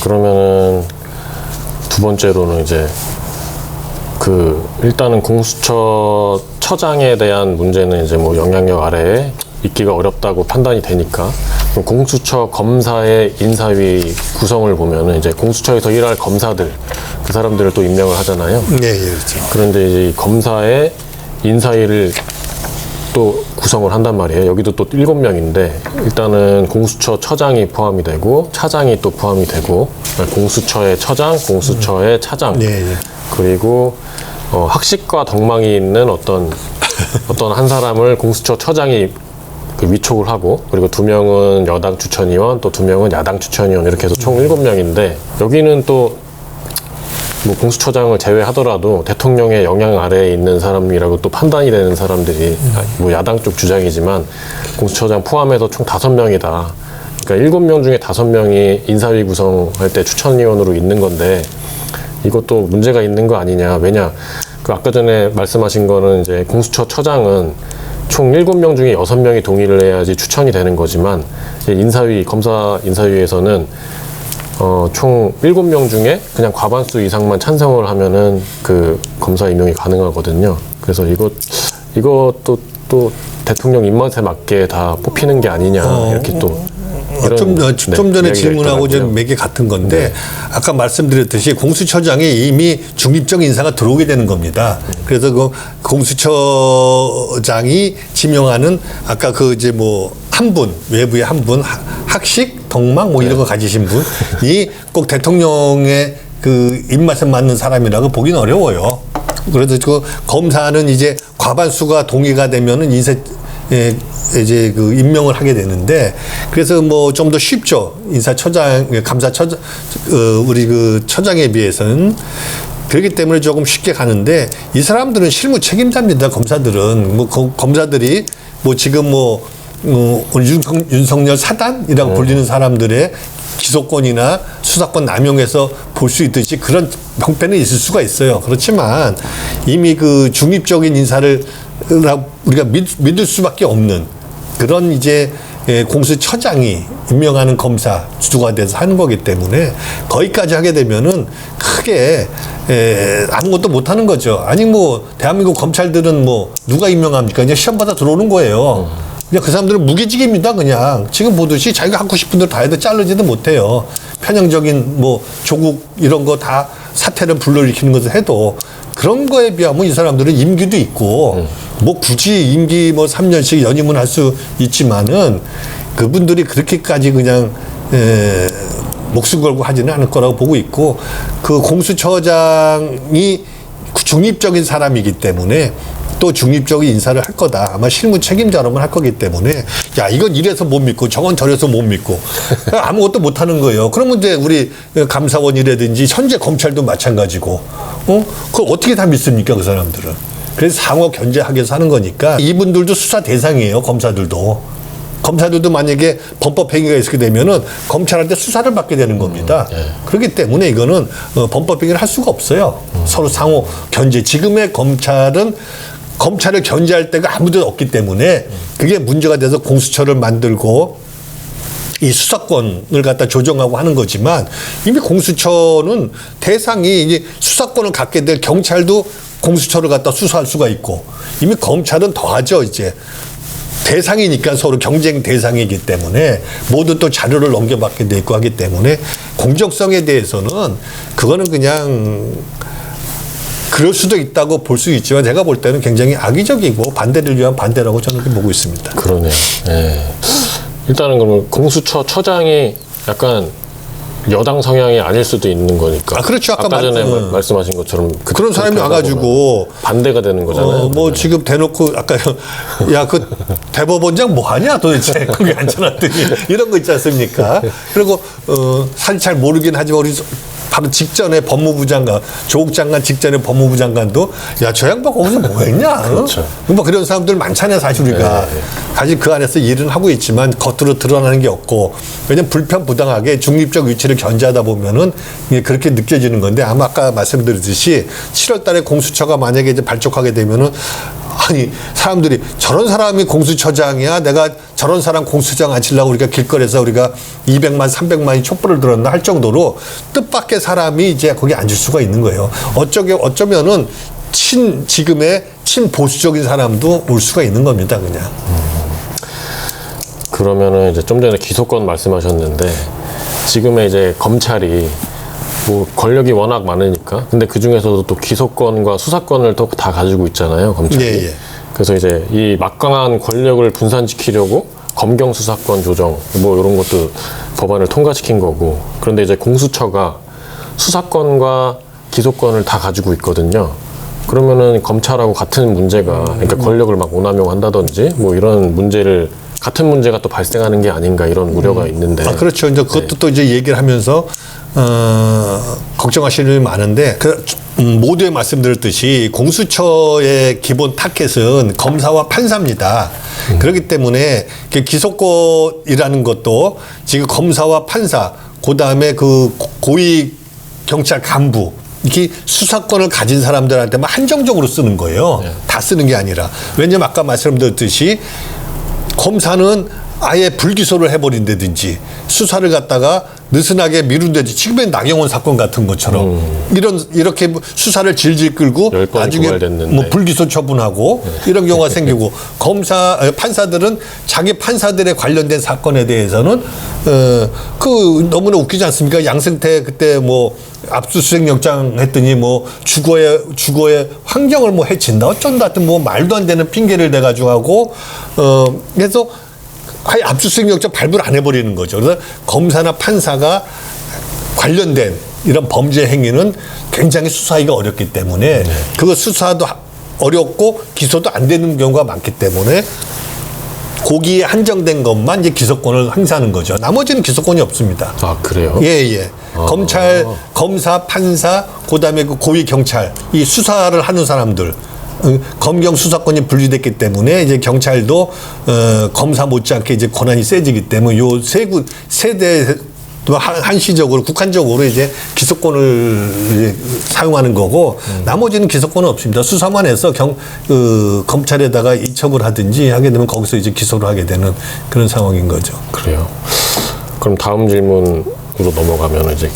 그러면은 두 번째로는 이제 일단은 공수처 처장에 대한 문제는 이제 뭐 영향력 아래에 있기가 어렵다고 판단이 되니까, 그럼 공수처 검사의 인사위 구성을 보면은 이제 공수처에서 일할 검사들, 그 사람들을 또 임명을 하잖아요. 네, 그렇죠. 그런데 이제 이 검사의 인사위를 또 구성을 한단 말이에요. 여기도 또 7명인데, 일단은 공수처 처장이 포함이 되고 차장이 또 포함이 되고, 공수처의 처장, 공수처의 차장, 네. 그리고 학식과 덕망이 있는 어떤 한 사람을 공수처 처장이 위촉을 하고, 그리고 2명은 여당 추천위원, 또 2명은 야당 추천위원, 이렇게 해서 총 7명인데, 여기는 또 뭐 공수처장을 제외하더라도 대통령의 영향 아래에 있는 사람이라고 또 판단이 되는 사람들이 뭐 야당 쪽 주장이지만 공수처장 포함해서 총 5명이다. 그러니까 7명 중에 5명이 인사위 구성할 때 추천위원으로 있는 건데, 이것도 문제가 있는 거 아니냐. 왜냐, 아까 전에 말씀하신 거는 이제 공수처 처장은 총 7명 중에 6명이 동의를 해야지 추천이 되는 거지만, 인사위, 검사 인사위에서는 총 7명 중에 그냥 과반수 이상만 찬성을 하면은 그 검사 임용이 가능하거든요. 그래서 이것도 또 대통령 입맛에 맞게 다 뽑히는 게 아니냐, 이렇게 또 좀 전에 질문하고 좀 맥이 같은 건데, 네. 아까 말씀드렸듯이 공수처장이 이미 중립적 인사가 들어오게 되는 겁니다. 그래서 그 공수처장이 지명하는 아까 이제 뭐 한 분, 외부의 한 분, 학식, 덕망 뭐 이런 거 가지신 분이 꼭 대통령의 그 입맛에 맞는 사람이라고 보기는 어려워요. 그래서 그 검사는 이제 과반수가 동의가 되면은 이제 그 임명을 하게 되는데, 그래서 뭐 좀 더 쉽죠. 인사처장, 감사처장, 우리 그 처장에 비해서는. 그렇기 때문에 조금 쉽게 가는데, 이 사람들은 실무 책임자입니다. 검사들은. 뭐 검사들이 뭐 지금 윤석열 사단이라고 불리는 사람들의 기소권이나 수사권 남용해서 볼 수 있듯이 그런 형태는 있을 수가 있어요. 그렇지만 이미 그 중립적인 인사를 우리가 믿을 수밖에 없는 그런 이제 공수처장이 임명하는 검사 주도가 돼서 하는 거기 때문에, 거기까지 하게 되면은 크게 아무것도 못 하는 거죠. 아니 뭐 대한민국 검찰들은 뭐 누가 임명합니까? 그냥 시험 받아 들어오는 거예요. 그냥 그 사람들은 무기직입니다. 그냥 지금 보듯이 자기가 하고 싶은 대로 다 해도 자르지도 못해요. 편향적인 뭐 조국 이런 거 다 사태를 불러일으키는 것을 해도, 그런 거에 비하면 이 사람들은 임기도 있고 뭐 굳이 임기 뭐 3년씩 연임은 할 수 있지만은 그분들이 그렇게까지 그냥 목숨 걸고 하지는 않을 거라고 보고 있고, 그 공수처장이 중립적인 사람이기 때문에 또 중립적인 인사를 할 거다. 아마 실무 책임자로만 할 거기 때문에, 야, 이건 이래서 못 믿고 저건 저래서 못 믿고 아무것도 못 하는 거예요. 그러면 이제 우리 감사원이라든지 현재 검찰도 마찬가지고, 그걸 어떻게 다 믿습니까, 그 사람들은. 그래서 상호 견제하기 위해서 하는 거니까, 이분들도 수사 대상이에요, 검사들도. 검사들도 만약에 범법 행위가 있게 되면은 검찰한테 수사를 받게 되는 겁니다. 그렇기 때문에 이거는 범법 행위를 할 수가 없어요. 서로 상호 견제. 지금의 검찰은 검찰을 견제할 데가 아무 데도 없기 때문에 그게 문제가 돼서 공수처를 만들고 이 수사권을 갖다 조정하고 하는 거지만, 이미 공수처는 대상이 이제 수사권을 갖게 될 경찰도 공수처를 갖다 수사할 수가 있고, 이미 검찰은 더하죠. 이제 대상이니까 서로 경쟁 대상이기 때문에 모두 또 자료를 넘겨받게 돼 있고 하기 때문에, 공정성에 대해서는 그거는 그냥 그럴 수도 있다고 볼 수 있지만, 제가 볼 때는 굉장히 악의적이고 반대를 위한 반대라고 저는 그렇게 보고 있습니다. 그러네요. 네. 일단은 그러면 공수처 처장이 약간 여당 성향이 아닐 수도 있는 거니까. 그렇죠. 아까 전에 말씀하신 것처럼 그런 사람이 와가지고 반대가 되는 거잖아요. 뭐 지금 대놓고 아까 야, 그 대법원장 뭐 하냐 도대체 거기 앉혀놨더니 이런 거 있지 않습니까? 그리고 사실 잘 모르긴 하지만 우리 바로 직전에 법무부 장관, 조국 장관 직전에 법무부 장관도 야, 저 양반 거기서 뭐 했냐? 그렇죠. 뭐 그런 사람들 많잖아요, 사실 우리가. 사실 그 안에서 일은 하고 있지만 겉으로 드러나는 게 없고, 왜냐면 불편부당하게 중립적 위치를 견제하다 보면은 그렇게 느껴지는 건데, 아마 아까 말씀드렸듯이 7월 달에 공수처가 만약에 이제 발족하게 되면은 아니 사람들이 저런 사람이 공수처장이야. 내가 저런 사람 공수처장 앉히려고 우리가 길거리에서 우리가 200만, 300만이 촛불을 들었나 할 정도로 뜻밖의 사람이 이제 거기 앉을 수가 있는 거예요. 어쩌면은 지금의 친보수적인 사람도 올 수가 있는 겁니다, 그냥. 그러면은 이제 좀 전에 기소권 말씀하셨는데 지금의 이제 검찰이 뭐 권력이 워낙 많으니까 근데 그 중에서도 또 기소권과 수사권을 또 다 가지고 있잖아요, 검찰이. 예, 예. 그래서 이제 이 막강한 권력을 분산시키려고 검경 수사권 조정 뭐 이런 것도 법안을 통과시킨 거고, 그런데 이제 공수처가 수사권과 기소권을 다 가지고 있거든요. 그러면은 검찰하고 같은 문제가, 그러니까 권력을 막 오남용한다든지 뭐 이런 문제를 같은 문제가 또 발생하는 게 아닌가 이런 우려가 있는데. 아, 그렇죠. 이제 그것도 또 이제 얘기를 하면서 걱정하시는 분이 많은데 모두에 말씀드렸듯이 공수처의 기본 타켓은 검사와 판사입니다. 그렇기 때문에 기소권이라는 것도 지금 검사와 판사, 그다음에 그 고위 경찰 간부 이렇게 수사권을 가진 사람들한테만 한정적으로 쓰는 거예요. 네. 다 쓰는 게 아니라. 왜냐면 아까 말씀드렸듯이 검사는 아예 불기소를 해버린다든지 수사를 갖다가 느슨하게 미룬다든지 지금의 나경원 사건 같은 것처럼 이렇게 수사를 질질 끌고 10번이 나중에 고발됐는데. 뭐 불기소 처분하고 이런 경우가 생기고 판사들은 자기 판사들에 관련된 사건에 대해서는 그 너무나 웃기지 않습니까? 양승태 그때 뭐 압수수색 영장 했더니 뭐 주거의 환경을 뭐 해친다 어쩐다 하여튼 뭐 말도 안 되는 핑계를 대가지고 하고 그래서 아예 압수수색 영장 발부를 안 해버리는 거죠. 그래서 검사나 판사가 관련된 이런 범죄 행위는 굉장히 수사하기가 어렵기 때문에 그거 수사도 어렵고 기소도 안 되는 경우가 많기 때문에 거기에 한정된 것만 이제 기소권을 행사하는 거죠. 나머지는 기소권이 없습니다. 아, 그래요? 예. 검찰, 검사, 판사, 그다음에 그 고위 경찰, 이 수사를 하는 사람들, 검경 수사권이 분리됐기 때문에 이제 경찰도 검사 못지않게 이제 권한이 세지기 때문에 요 세대 한시적으로 국한적으로 이제 기소권을 이제 사용하는 거고 나머지는 기소권은 없습니다. 수사만 해서 검찰에다가 이첩을 하든지 하게 되면 거기서 이제 기소를 하게 되는 그런 상황인 거죠. 그래요. 그럼 다음 질문으로 넘어가면 이제